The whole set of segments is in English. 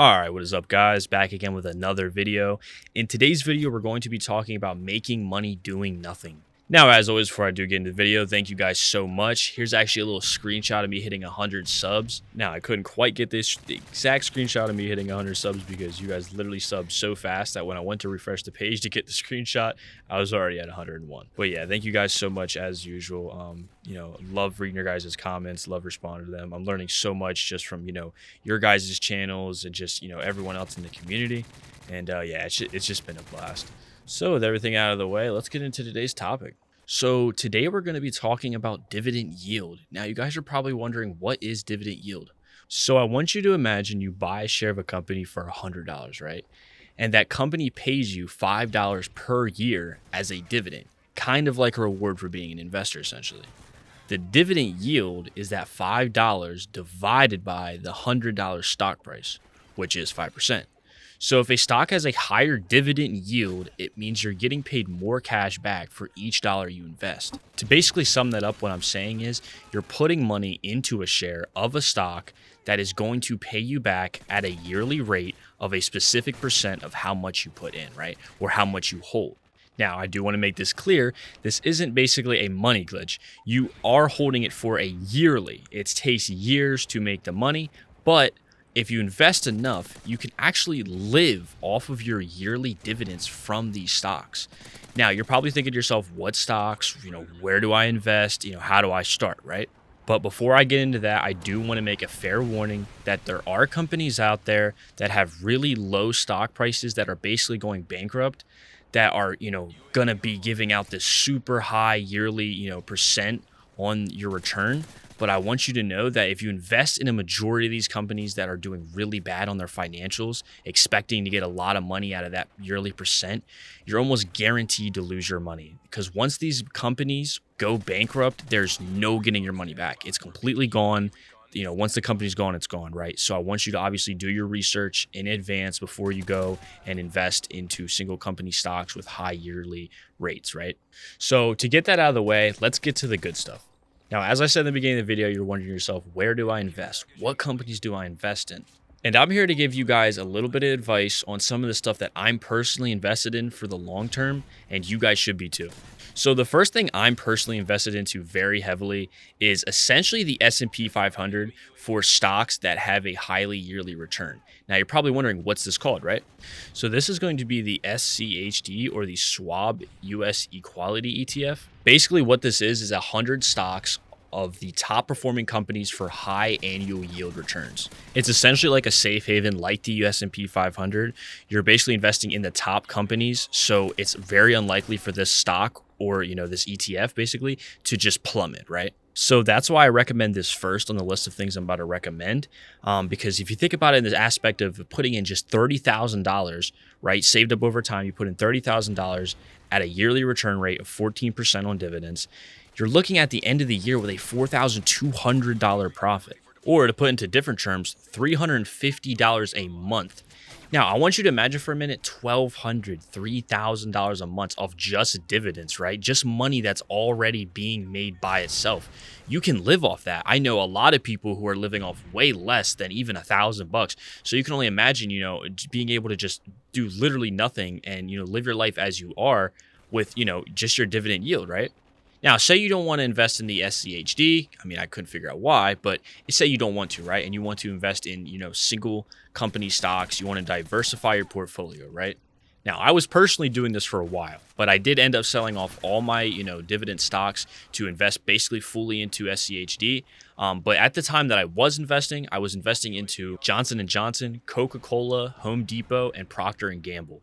Alright, what is up guys? Back again with another video. In today's video, we're going to be talking about making money doing nothing. Now, as always, before I do get into the video, thank you guys so much. Here's actually a little screenshot of me hitting 100 subs. Now, I couldn't quite get the exact screenshot of me hitting 100 subs because you guys literally subbed so fast that when I went to refresh the page to get the screenshot, I was already at 101. But yeah, thank you guys so much as usual. Love reading your guys' comments, love responding to them. I'm learning so much just from, your guys' channels and just, everyone else in the community. And yeah, it's just been a blast. So with everything out of the way, let's get into today's topic. So today we're going to be talking about dividend yield. Now you guys are probably wondering, what is dividend yield? So I want you to imagine you buy a share of a company for $100, right? And that company pays you $5 per year as a dividend, kind of like a reward for being an investor essentially. The dividend yield is that $5 divided by the $100 stock price, which is 5%. So if a stock has a higher dividend yield, it means you're getting paid more cash back for each dollar you invest. To basically sum that up, what I'm saying is you're putting money into a share of a stock that is going to pay you back at a yearly rate of a specific percent of how much you put in, right? Or how much you hold. Now, I do want to make this clear. This isn't basically a money glitch. You are holding it for a yearly. It takes years to make the money, but if you invest enough, you can actually live off of your yearly dividends from these stocks. Now, you're probably thinking to yourself, what stocks, where do I invest? How do I start, right? But before I get into that, I do want to make a fair warning that there are companies out there that have really low stock prices that are basically going bankrupt, that are, going to be giving out this super high yearly, percent on your return. But I want you to know that if you invest in a majority of these companies that are doing really bad on their financials, expecting to get a lot of money out of that yearly percent, you're almost guaranteed to lose your money. Because once these companies go bankrupt, there's no getting your money back. It's completely gone. Once the company's gone, it's gone, right? So I want you to obviously do your research in advance before you go and invest into single company stocks with high yearly rates, right? So to get that out of the way, let's get to the good stuff. Now, as I said in the beginning of the video, you're wondering to yourself, where do I invest? What companies do I invest in? And I'm here to give you guys a little bit of advice on some of the stuff that I'm personally invested in for the long term, and you guys should be too. So the first thing I'm personally invested into very heavily is essentially the S&P 500 for stocks that have a highly yearly return. Now, you're probably wondering, what's this called, right? So this is going to be the SCHD, or the Schwab US Equality ETF. Basically, what this is 100 stocks of the top performing companies for high annual yield returns. It's essentially like a safe haven like the S&P 500. You're basically investing in the top companies, so it's very unlikely for this stock or this ETF basically to just plummet, right? So that's why I recommend this first on the list of things I'm about to recommend, because if you think about it in this aspect of putting in just $30,000, right, saved up over time, you put in $30,000 at a yearly return rate of 14% on dividends, you're looking at the end of the year with a $4,200 profit, or to put into different terms, $350 a month. Now, I want you to imagine for a minute $1,200, $3,000 a month of just dividends, right? Just money that's already being made by itself. You can live off that. I know a lot of people who are living off way less than even $1,000. So you can only imagine, being able to just do literally nothing and, live your life as you are with, just your dividend yield, right? Now, say you don't want to invest in the SCHD. I mean, I couldn't figure out why, but say you don't want to, right? And you want to invest in, single company stocks. You want to diversify your portfolio, right? Now, I was personally doing this for a while, but I did end up selling off all my, dividend stocks to invest basically fully into SCHD. But at the time that I was investing into Johnson & Johnson, Coca-Cola, Home Depot, and Procter & Gamble.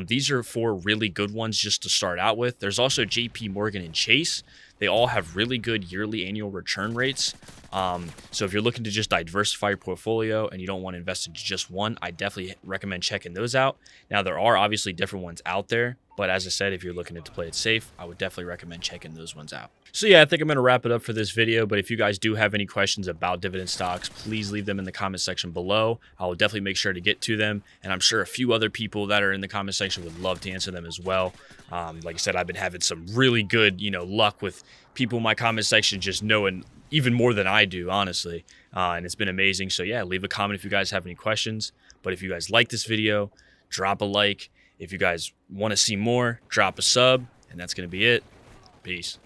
These are 4 really good ones just to start out with. There's also JP Morgan and Chase. They all have really good yearly annual return rates. So if you're looking to just diversify your portfolio and you don't want to invest in just one, I definitely recommend checking those out. Now, there are obviously different ones out there, but as I said, if you're looking to play it safe, I would definitely recommend checking those ones out. So yeah, I think I'm going to wrap it up for this video, but if you guys do have any questions about dividend stocks, please leave them in the comment section below. I will definitely make sure to get to them, and I'm sure a few other people that are in the comment section would love to answer them as well. Like I said, I've been having some really good, luck with people in my comment section just knowing even more than I do, honestly, and it's been amazing. So yeah, leave a comment if you guys have any questions. But if you guys like this video, drop a like. If you guys want to see more, drop a sub, and that's going to be it. Peace.